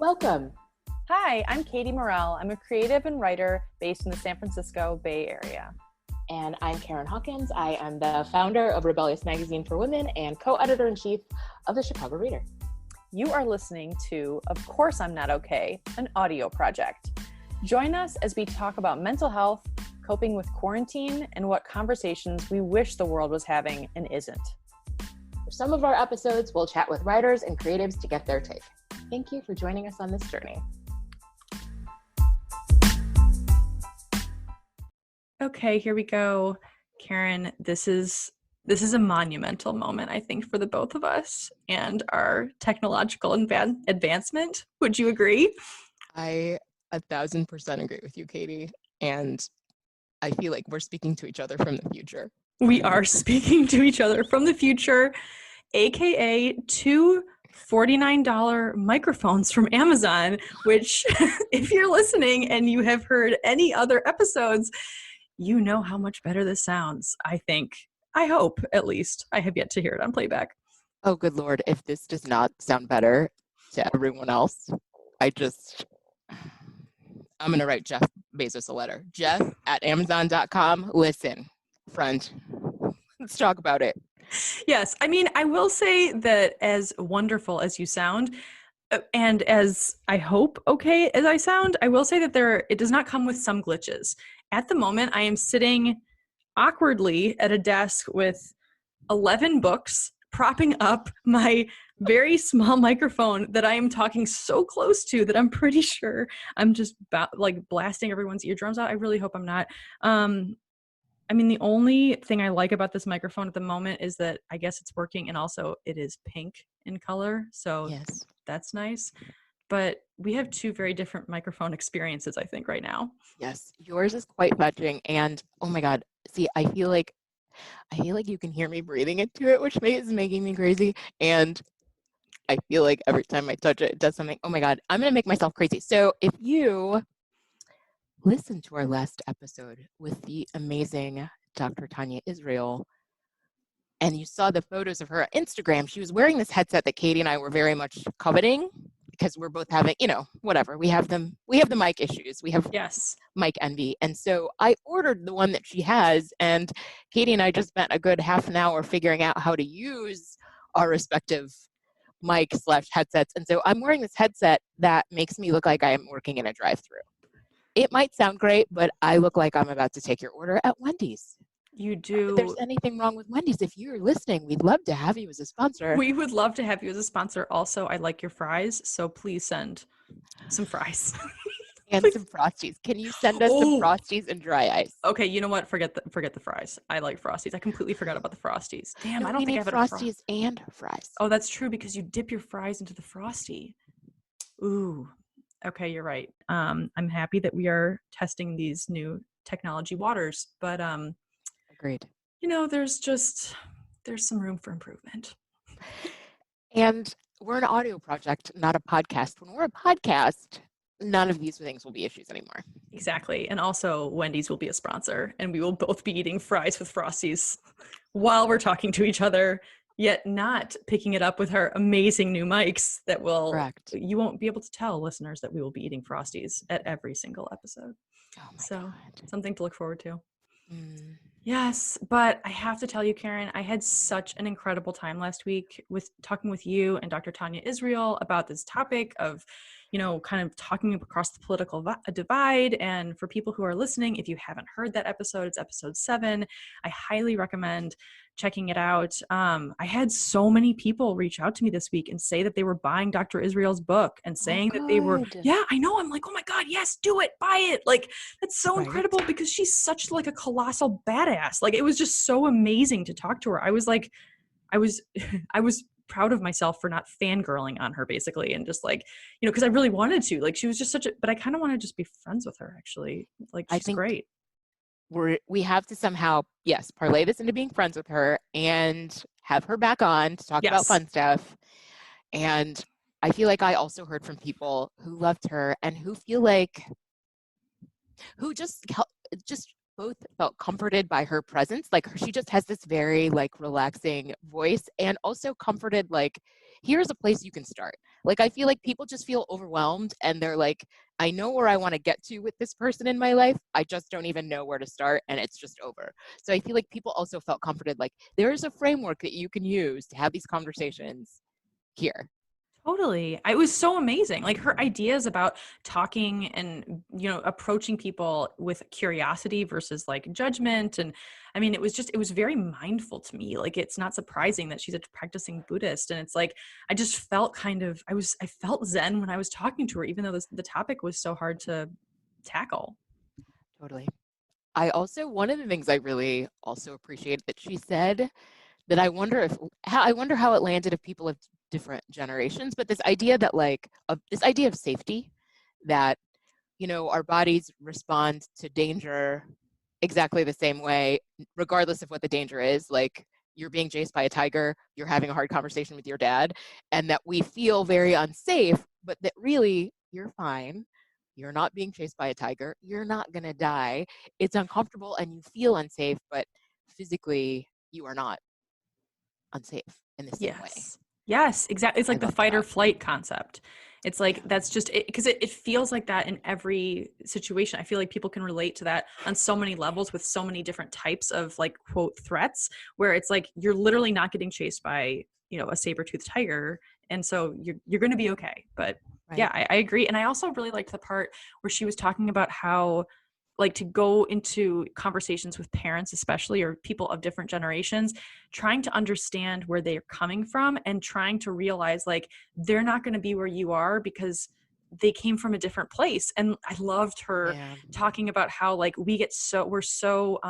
Welcome. Hi, I'm Katie Morrell. I'm a creative and writer based in the San Francisco Bay Area. And I'm Karen Hawkins. I am the founder of Rebellious Magazine for Women and co-editor-in-chief of the Chicago Reader. You are listening to Of Course I'm Not Okay, an audio project. Join us as we talk about mental health, coping with quarantine, and what conversations we wish the world was having and isn't. For some of our episodes, we'll chat with writers and creatives to get their take. Thank you for joining us on this journey. Okay, here we go. Karen, this is a monumental moment, I think, for the both of us and our technological advancement. Would you agree? I 1,000% agree with you, Katie. And I feel like we're speaking to each other from the future. We are speaking to each other from the future, aka two $49 microphones from Amazon, which if you're listening and you have heard any other episodes, you know how much better this sounds, I think. I hope, at least. I have yet to hear it on playback. Oh, good Lord. If this does not sound better to everyone else, I'm going to write Jeff Bezos a letter. Jeff at Amazon.com. Listen, friend, let's talk about it. Yes. I mean, I will say that as wonderful as you sound, and as I hope okay as I sound, I will say that it does not come with some glitches. At the moment, I am sitting awkwardly at a desk with 11 books propping up my very small microphone that I am talking so close to that I'm pretty sure I'm just blasting everyone's eardrums out. I really hope I'm not. I mean, the only thing I like about this microphone at the moment is that I guess it's working, and also it is pink in color, so yes, that's nice. But we have two very different microphone experiences, I think, right now. Yes, yours is quite fetching, and oh my God, see, I feel like you can hear me breathing into it, which is making me crazy, and I feel like every time I touch it, it does something. Oh my God, I'm going to make myself crazy. So if you listen to our last episode with the amazing Dr. Tanya Israel, and you saw the photos of her on Instagram, she was wearing this headset that Katie and I were very much coveting because we're both having, whatever. We have the mic issues. We have mic envy. And so I ordered the one that she has, and Katie and I just spent a good half an hour figuring out how to use our respective mic/headsets. And so I'm wearing this headset that makes me look like I am working in a drive-thru. It might sound great, but I look like I'm about to take your order at Wendy's. You do. Not that there's anything wrong with Wendy's. If you're listening, we'd love to have you as a sponsor. We would love to have you as a sponsor. Also, I like your fries, so please send some fries. And some Frosties. Can you send us some Frosties and dry ice? Okay, you know what? Forget the fries. I like Frosties. I completely forgot about the Frosties. Damn, no, I don't think I have Frosties and fries. Oh, that's true, because you dip your fries into the Frosty. Ooh. Okay, you're right. I'm happy that we are testing these new technology waters, but agreed. There's some room for improvement. And we're an audio project, not a podcast. When we're a podcast, none of these things will be issues anymore. Exactly. And also Wendy's will be a sponsor, and we will both be eating fries with Frosties while we're talking to each other, yet not picking it up with our amazing new mics that will, correct. You won't be able to tell listeners that we will be eating Frosties at every single episode. Oh my so God. Something to look forward to. Mm. Yes, but I have to tell you, Karen, I had such an incredible time last week with talking with you and Dr. Tanya Israel about this topic of, kind of talking across the political divide. And for people who are listening, if you haven't heard that episode, it's episode 7. I highly recommend checking it out. I had so many people reach out to me this week and say that they were buying Dr. Israel's book and saying that they were, I know. I'm like, oh my God, yes, do it, buy it. Like, that's so incredible, because she's such like a colossal badass. Like, it was just so amazing to talk to her. I was proud of myself for not fangirling on her, basically, and just like, because I really wanted to. Like, she was just but I kind of want to just be friends with her, actually. Like, she's great. We have to somehow, parlay this into being friends with her and have her back on to talk about fun stuff. And I feel like I also heard from people who loved her and who feel like, who just both felt comforted by her presence. Like she just has this very like relaxing voice, and also comforted, like, here's a place you can start. Like I feel like people just feel overwhelmed and they're like, I know where I want to get to with this person in my life. I just don't even know where to start, and it's just over. So I feel like people also felt comforted, like there is a framework that you can use to have these conversations here. Totally. It was so amazing. Like her ideas about talking and, approaching people with curiosity versus like judgment. And I mean, it was very mindful to me. Like, it's not surprising that she's a practicing Buddhist. And it's like, I just felt I felt Zen when I was talking to her, even though the topic was so hard to tackle. Totally. One of the things I really also appreciated that she said, that I wonder how it landed if people of different generations, but this idea that this idea of safety, that, our bodies respond to danger exactly the same way, regardless of what the danger is. Like you're being chased by a tiger, you're having a hard conversation with your dad, and that we feel very unsafe, but that really you're fine. You're not being chased by a tiger. You're not going to die. It's uncomfortable and you feel unsafe, but physically you are not unsafe in the same way. Yes, exactly. It's I like the love fight or that. flight concept. It's like, Yeah. that's just it, because it feels like that in every situation. I feel like people can relate to that on so many levels with so many different types of like quote threats, where it's like you're literally not getting chased by, a saber-toothed tiger. And so you're going to be okay. But Right. yeah, I agree. And I also really liked the part where she was talking about how, like, to go into conversations with parents, especially, or people of different generations, trying to understand where they're coming from and trying to realize like they're not going to be where you are because they came from a different place. And I loved her Yeah. talking about how like we're so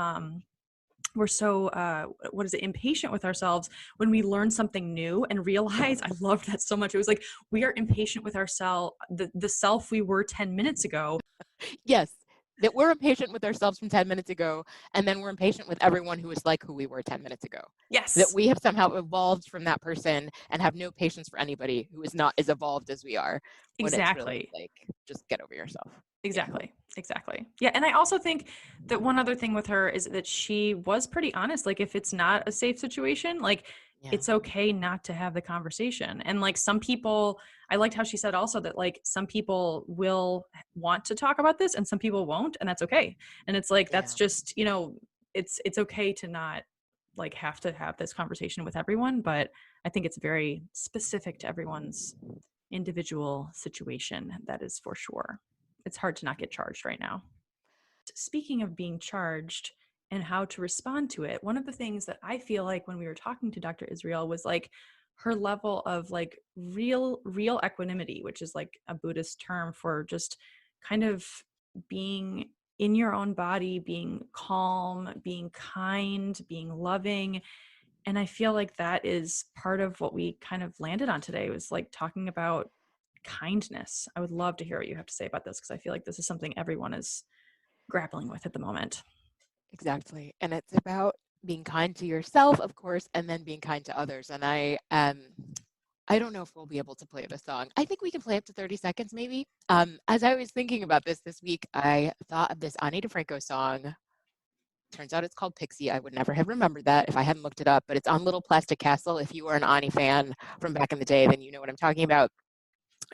what is it, impatient with ourselves when we learn something new and realize, I loved that so much. It was like, we are impatient with ourselves, the self we were 10 minutes ago. Yes. That we're impatient with ourselves from 10 minutes ago, and then we're impatient with everyone who is like who we were 10 minutes ago. Yes. That we have somehow evolved from that person and have no patience for anybody who is not as evolved as we are. When it's really Exactly. like, just get over yourself. Exactly. Yeah. Exactly. Yeah. And I also think that one other thing with her is that she was pretty honest. Like, if it's not a safe situation, like, Yeah. it's okay not to have the conversation. And like some people, I liked how she said also that like some people will want to talk about this and some people won't, and that's okay. And it's like, that's just, it's okay to not like have to have this conversation with everyone, but I think it's very specific to everyone's individual situation. That is for sure. It's hard to not get charged right now. Speaking of being charged and how to respond to it, one of the things that I feel like when we were talking to Dr. Israel was like her level of like real equanimity, which is like a Buddhist term for just kind of being in your own body, being calm, being kind, being loving. And I feel like that is part of what we kind of landed on today, was like talking about kindness. I would love to hear what you have to say about this, because I feel like this is something everyone is grappling with at the moment. Exactly. And it's about being kind to yourself, of course, and then being kind to others. And I don't know if we'll be able to play the song. I think we can play up to 30 seconds, maybe. As I was thinking about this week, I thought of this Ani DeFranco song. Turns out it's called Pixie. I would never have remembered that if I hadn't looked it up, but it's on Little Plastic Castle. If you were an Ani fan from back in the day, then you know what I'm talking about.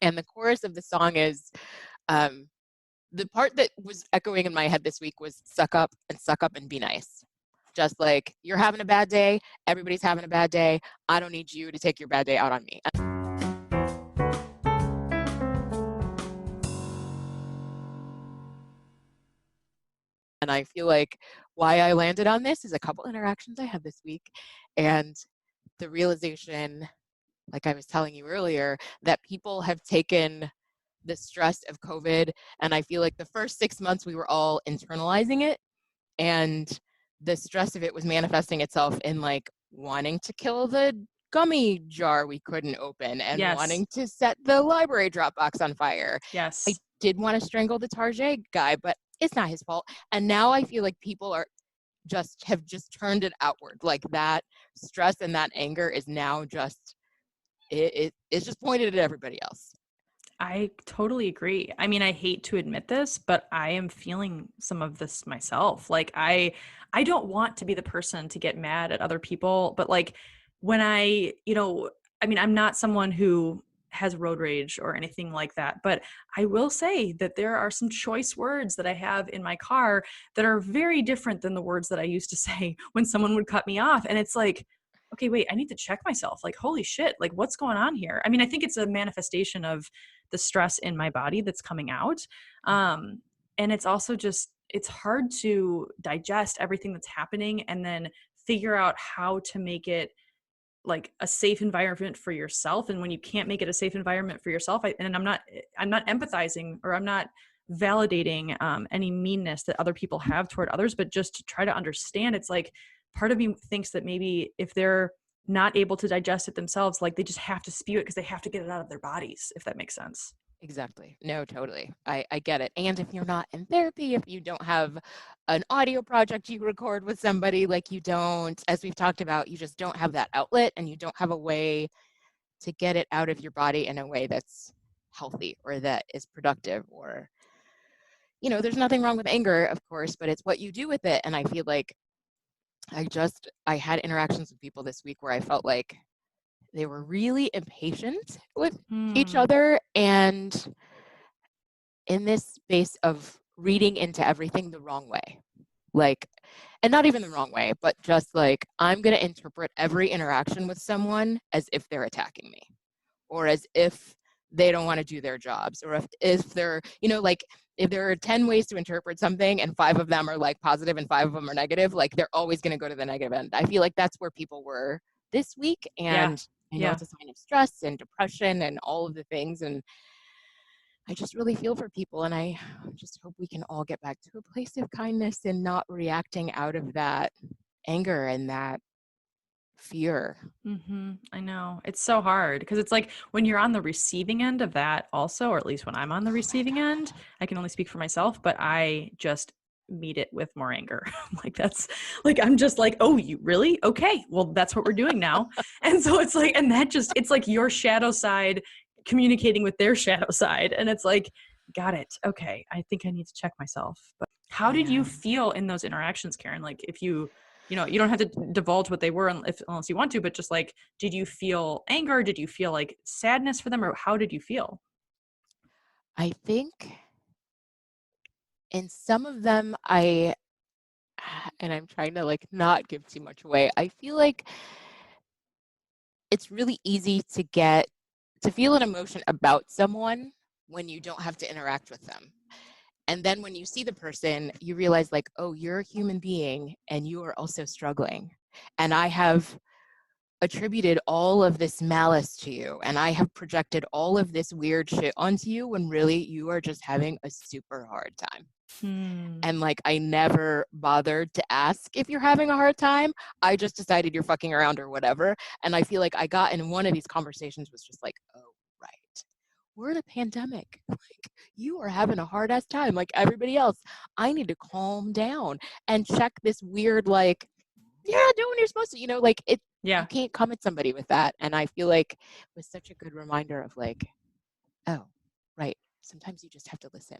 And the chorus of the song is, the part that was echoing in my head this week was suck up and be nice. Just like, you're having a bad day, everybody's having a bad day. I don't need you to take your bad day out on me. And I feel like why I landed on this is a couple interactions I had this week, and the realization, like I was telling you earlier, that people have taken the stress of COVID, and I feel like the first 6 months we were all internalizing it, and the stress of it was manifesting itself in like wanting to kill the gummy jar we couldn't open, and wanting to set the library Dropbox on fire. I did want to strangle the Target guy, but it's not his fault. And now I feel like people have just turned it outward. Like that stress and that anger is now just it's just pointed at everybody else. I totally agree. I mean, I hate to admit this, but I am feeling some of this myself. Like I don't want to be the person to get mad at other people, but like when I mean, I'm not someone who has road rage or anything like that, but I will say that there are some choice words that I have in my car that are very different than the words that I used to say when someone would cut me off. And it's like, okay, wait, I need to check myself. Like, holy shit, like what's going on here? I mean, I think it's a manifestation of the stress in my body that's coming out. And it's also just, it's hard to digest everything that's happening and then figure out how to make it like a safe environment for yourself. And when you can't make it a safe environment for yourself, I'm not empathizing, or I'm not validating any meanness that other people have toward others, but just to try to understand. It's like part of me thinks that maybe if they're not able to digest it themselves, like they just have to spew it because they have to get it out of their bodies, if that makes sense. Exactly. No, totally. I get it. And if you're not in therapy, if you don't have an audio project you record with somebody, like you don't, as we've talked about, you just don't have that outlet and you don't have a way to get it out of your body in a way that's healthy or that is productive. Or, there's nothing wrong with anger, of course, but it's what you do with it. And I feel like I had interactions with people this week where I felt like they were really impatient with each other, and in this space of reading into everything the wrong way. Like, and not even the wrong way, but just like, I'm going to interpret every interaction with someone as if they're attacking me, or as if they don't want to do their jobs, or if they're, like, if there are 10 ways to interpret something and 5 of them are like positive and 5 of them are negative, like they're always going to go to the negative end. I feel like that's where people were this week. And I know it's a sign of stress and depression and all of the things. And I just really feel for people, and I just hope we can all get back to a place of kindness and not reacting out of that anger and that fear. I know. It's so hard because it's like when you're on the receiving end of that also, or at least when I'm on the receiving end, I can only speak for myself, but I just meet it with more anger. Like that's like, I'm just like, oh, you really? Okay. Well, that's what we're doing now. And so it's like, and that just, it's like your shadow side communicating with their shadow side. And it's like, got it. Okay. I think I need to check myself. But how did you feel in those interactions, Karen? Like if you don't have to divulge what they were unless you want to, but just like, did you feel anger? Did you feel like sadness for them, or how did you feel? I think in some of them, and I'm trying to like not give too much away, I feel like it's really easy to feel an emotion about someone when you don't have to interact with them. And then when you see the person, you realize like, oh, you're a human being and you are also struggling. And I have attributed all of this malice to you, and I have projected all of this weird shit onto you when really you are just having a super hard time. And like, I never bothered to ask if you're having a hard time. I just decided you're fucking around or whatever. And I feel like I got in one of these conversations was just like, oh, right. We're in a pandemic. Like, you are having a hard ass time like everybody else. I need to calm down and check this weird, like, you're not doing what you're supposed to, like it. Yeah. You can't come at somebody with that. And I feel like it was such a good reminder of like, oh, right. Sometimes you just have to listen.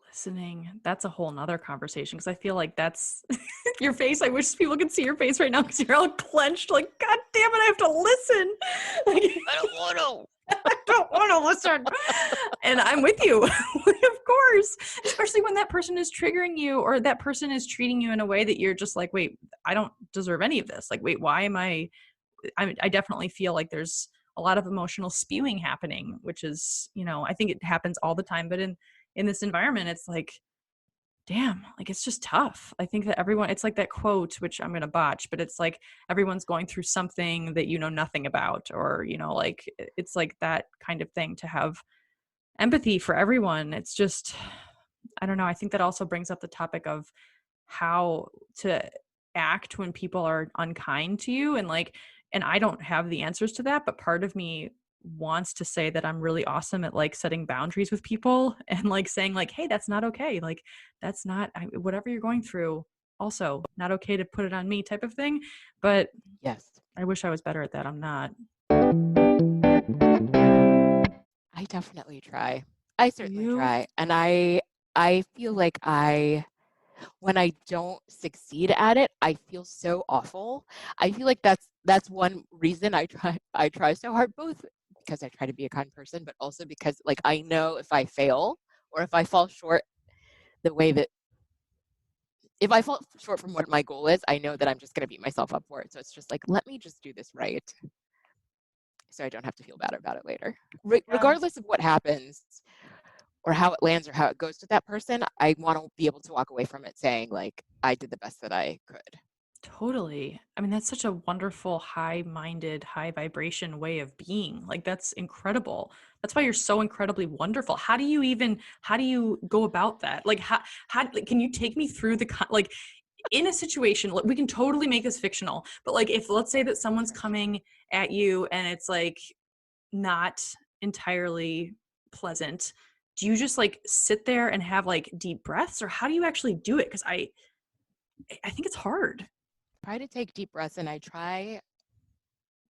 Listening. That's a whole nother conversation because I feel like that's your face. I wish people could see your face right now because you're all clenched. Like, God damn it, I have to listen. Like, I don't want to. I don't want to listen. And I'm with you, of course, especially when that person is triggering you or that person is treating you in a way that you're just like, wait, I don't deserve any of this. Like, wait, why am I definitely feel like there's a lot of emotional spewing happening, which is, I think it happens all the time. But in this environment, it's like, damn, like it's just tough. I think that everyone, it's like that quote, which I'm going to botch, but it's like everyone's going through something that you know nothing about, or, like it's like that kind of thing to have empathy for everyone. It's just, I don't know. I think that also brings up the topic of how to act when people are unkind to you. And I don't have the answers to that, but part of me wants to say that I'm really awesome at like setting boundaries with people and like saying like, hey, that's not okay. Like that's not whatever you're going through. Also not okay to put it on me type of thing. But yes, I wish I was better at that. I'm not. I definitely try. I certainly You try. And I feel like when I don't succeed at it, I feel so awful. I feel like that's one reason I try so hard, both because I try to be a kind person, but also because like I know if I fail or if I fall short the way that if I fall short from what my goal is, I know that I'm just going to beat myself up for it. So it's just like, let me just do this right so I don't have to feel bad about it later. yeah. Regardless of what happens or how it lands or how it goes to that person, I want to be able to walk away from it saying, like, I did the best that I could. Totally. I mean, that's such a wonderful, high-minded, high vibration way of being. Like, that's incredible. That's why you're so incredibly wonderful. How do you go about that? Like, like, can you take me through like, in a situation, like, we can totally make this fictional, but like, if let's say that someone's coming at you and it's like not entirely pleasant, do you just like sit there and have like deep breaths, or how do you actually do it? Because I think it's hard. Try to take deep breaths and I try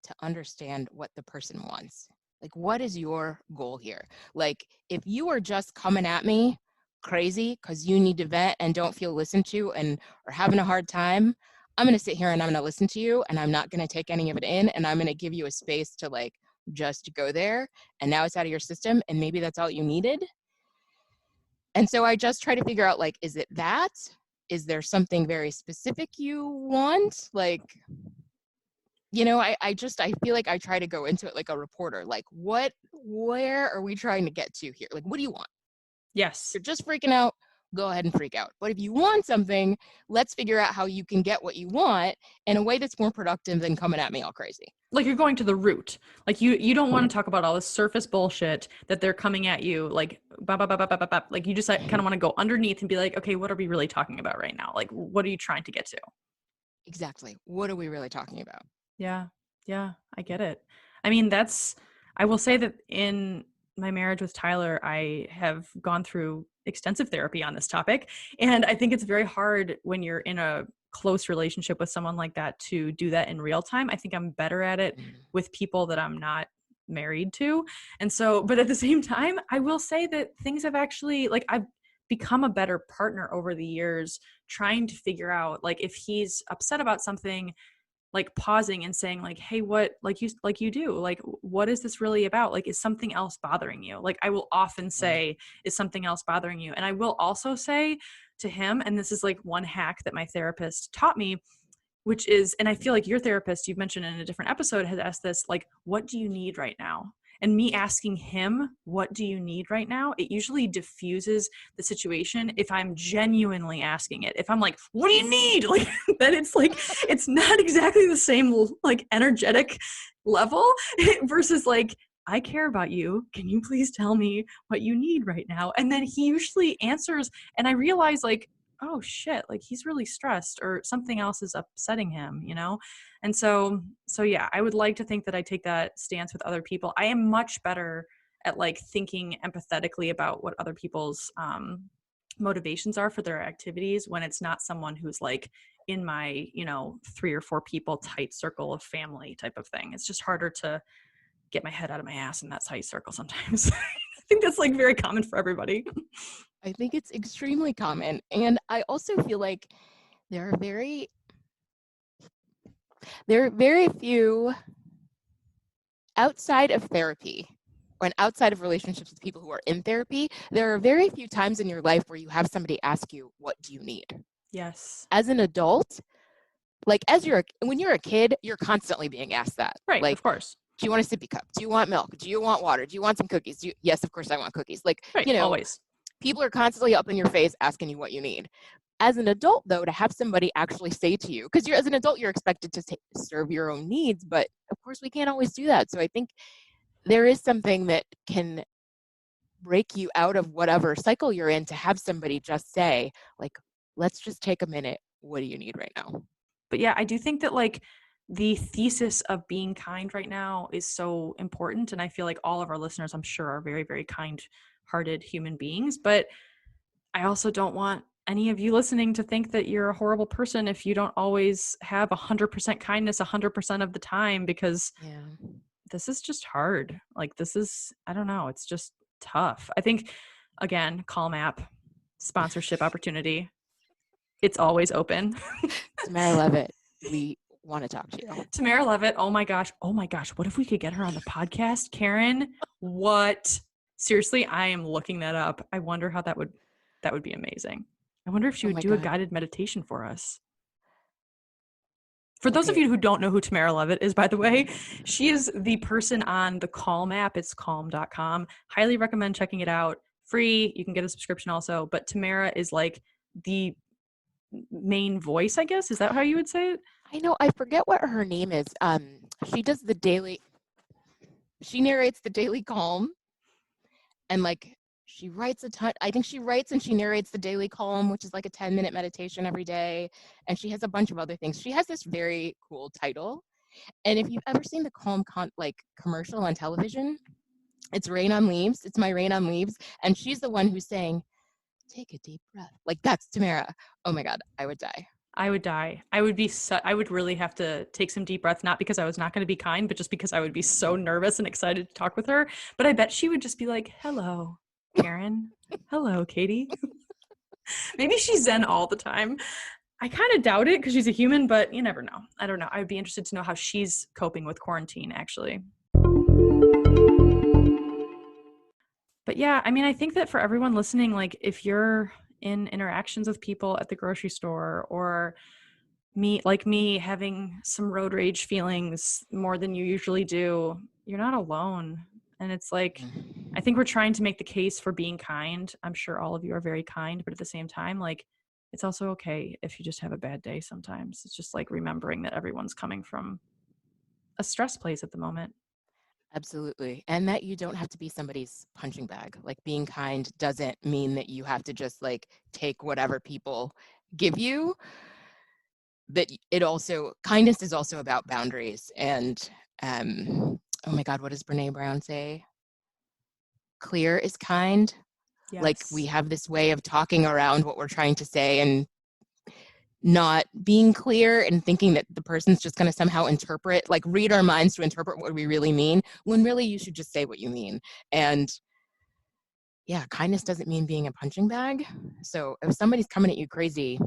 to understand what the person wants. Like, what is your goal here? Like, if you are just coming at me crazy because you need to vent and don't feel listened to and are having a hard time, I'm going to sit here and I'm going to listen to you and I'm not going to take any of it in and I'm going to give you a space to like just go there. And now it's out of your system and maybe that's all you needed. And so I just try to figure out like, is it that? Is there something very specific you want? Like, I feel like I try to go into it like a reporter. Like, where are we trying to get to here? Like, what do you want? Yes. You're just freaking out. Go ahead and freak out. But if you want something, let's figure out how you can get what you want in a way that's more productive than coming at me all crazy. Like, you're going to the root. Like, you don't want to talk about all this surface bullshit that they're coming at you like ba ba ba ba ba ba ba. Like, you just like, kind of want to go underneath and be like, okay, what are we really talking about right now? Like, what are you trying to get to? Exactly. What are we really talking about? Yeah. Yeah, I get it. I mean, I will say that in my marriage with Tyler, I have gone through extensive therapy on this topic. And I think it's very hard when you're in a close relationship with someone like that to do that in real time. I think I'm better at it Mm. with people that I'm not married to. And so, but at the same time, I will say that things have actually, like, I've become a better partner over the years, trying to figure out, like, if he's upset about something, like pausing and saying like, hey, what, like you do, like, what is this really about? Like, is something else bothering you? Like, I will often say, is something else bothering you? And I will also say to him, and this is like one hack that my therapist taught me, which is, and I feel like your therapist, you've mentioned in a different episode, has asked this, like, what do you need right now? And me asking him, what do you need right now? It usually diffuses the situation if I'm genuinely asking it. If I'm like, what do you need? Like, then it's like, it's not exactly the same, like, energetic level versus like, I care about you. Can you please tell me what you need right now? And then he usually answers, and I realize, like, oh shit, like, he's really stressed or something else is upsetting him, you know? And so yeah, I would like to think that I take that stance with other people. I am much better at like thinking empathetically about what other people's motivations are for their activities when it's not someone who's like in my, 3 or 4 people tight circle of family type of thing. It's just harder to get my head out of my ass in that tight circle sometimes. I think that's like very common for everybody. I think it's extremely common. And I also feel like there are very few outside of therapy and outside of relationships with people who are in therapy, there are very few times in your life where you have somebody ask you, what do you need? Yes. As an adult, like when you're a kid, you're constantly being asked that. Right, Like, of course. do you want a sippy cup? Do you want milk? Do you want water? Do you want some cookies? Yes, of course I want cookies. Like, Right, always. people are constantly up in your face asking you what you need. As an adult, though, to have somebody actually say to you, because as an adult, you're expected to serve your own needs, but of course we can't always do that. So I think there is something that can break you out of whatever cycle you're in to have somebody just say, like, let's just take a minute. What do you need right now? But yeah, I do think that like the thesis of being kind right now is so important. And I feel like all of our listeners, I'm sure, are very, very kind hearted human beings. But I also don't want any of you listening to think that you're a horrible person if you don't always have 100% kindness 100% of the time, because Yeah. this is just hard. Like this is, I don't know, it's just tough. I think, again, Calm app, sponsorship opportunity. It's always open. Tamara Levitt, we want to talk to you. Tamara Levitt, oh my gosh. What if we could get her on the podcast? Karen, what? Seriously, I am looking that up. I wonder how that would be amazing. I wonder if she would do a guided meditation for us. For those of you who don't know who Tamara Levitt is, by the way, she is the person on the Calm app. It's calm.com. Highly recommend checking it out. Free. You can get a subscription also. But Tamara is like the main voice, I guess. Is that how you would say it? I know. I forget what her name is. She does she narrates the Daily Calm. And like she writes a ton. I think she writes and she narrates the Daily Calm, which is like a 10-minute meditation every day. And she has a bunch of other things. She has this very cool title. And if you've ever seen the Calm commercial on television, it's Rain on Leaves. It's my Rain on Leaves. And she's the one who's saying, take a deep breath. Like that's Tamara. Oh my God, I would die. I would die. I would really have to take some deep breaths, not because I was not going to be kind, but just because I would be so nervous and excited to talk with her. But I bet she would just be like, hello, Karen. Hello, Katie. Maybe she's Zen all the time. I kind of doubt it because she's a human, but you never know. I don't know. I would be interested to know how she's coping with quarantine, actually. But yeah, I mean, I think that for everyone listening, like if you're in interactions with people at the grocery store or me having some road rage feelings more than you usually do, you're not alone. And it's like, I think we're trying to make the case for being kind. I'm sure all of you are very kind, but at the same time, like it's also okay if you just have a bad day sometimes. It's just like remembering that everyone's coming from a stress place at the moment. Absolutely. And that you don't have to be somebody's punching bag. Like being kind doesn't mean that you have to just like take whatever people give you. That kindness is also about boundaries. And oh my God, what does Brene Brown say? Clear is kind. Yes. Like we have this way of talking around what we're trying to say and not being clear and thinking that the person's just going to somehow read our minds to interpret what we really mean, when really you should just say what you mean. And yeah, kindness doesn't mean being a punching bag. So if somebody's coming at you crazy,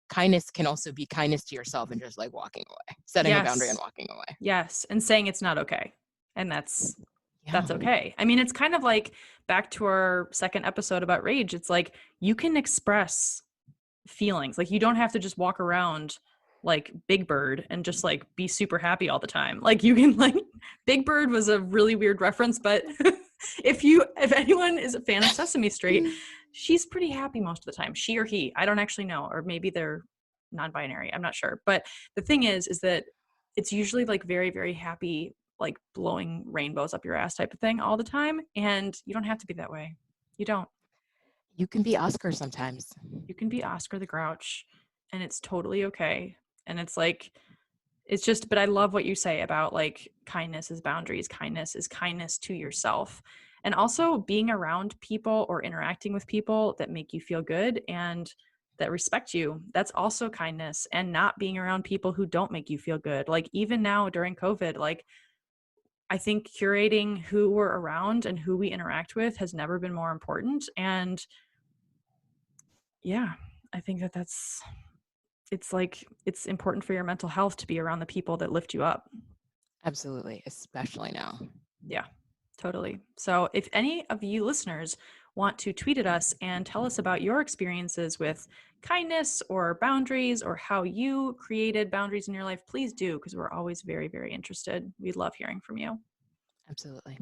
kindness can also be kindness to yourself and just like walking away, setting a boundary and walking away. Yes. And saying it's not okay. And that's okay. I mean, it's kind of like back to our second episode about rage. It's like you can express feelings. Like you don't have to just walk around like Big Bird and just like be super happy all the time. Like you can Big Bird was a really weird reference, but if anyone is a fan of Sesame Street, she's pretty happy most of the time. She or he, I don't actually know, or maybe they're non-binary. I'm not sure. But the thing is that it's usually like very, very happy, like blowing rainbows up your ass type of thing all the time. And you don't have to be that way. You don't. You can be Oscar sometimes. You can be Oscar the Grouch, and it's totally okay. And it's like, it's just, but I love what you say about like kindness is boundaries. Kindness is kindness to yourself. And also being around people or interacting with people that make you feel good and that respect you. That's also kindness. And not being around people who don't make you feel good. Like even now during COVID, like I think curating who we're around and who we interact with has never been more important. And yeah, I think it's important for your mental health to be around the people that lift you up. Absolutely, especially now. Yeah, totally. So if any of you listeners want to tweet at us and tell us about your experiences with kindness or boundaries or how you created boundaries in your life, please do, because we're always very, very interested. We love hearing from you. Absolutely.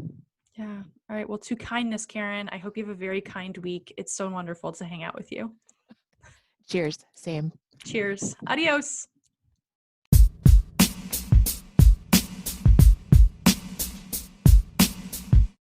Yeah. All right. Well, to kindness, Karen, I hope you have a very kind week. It's so wonderful to hang out with you. Cheers. Same. Cheers. Adios.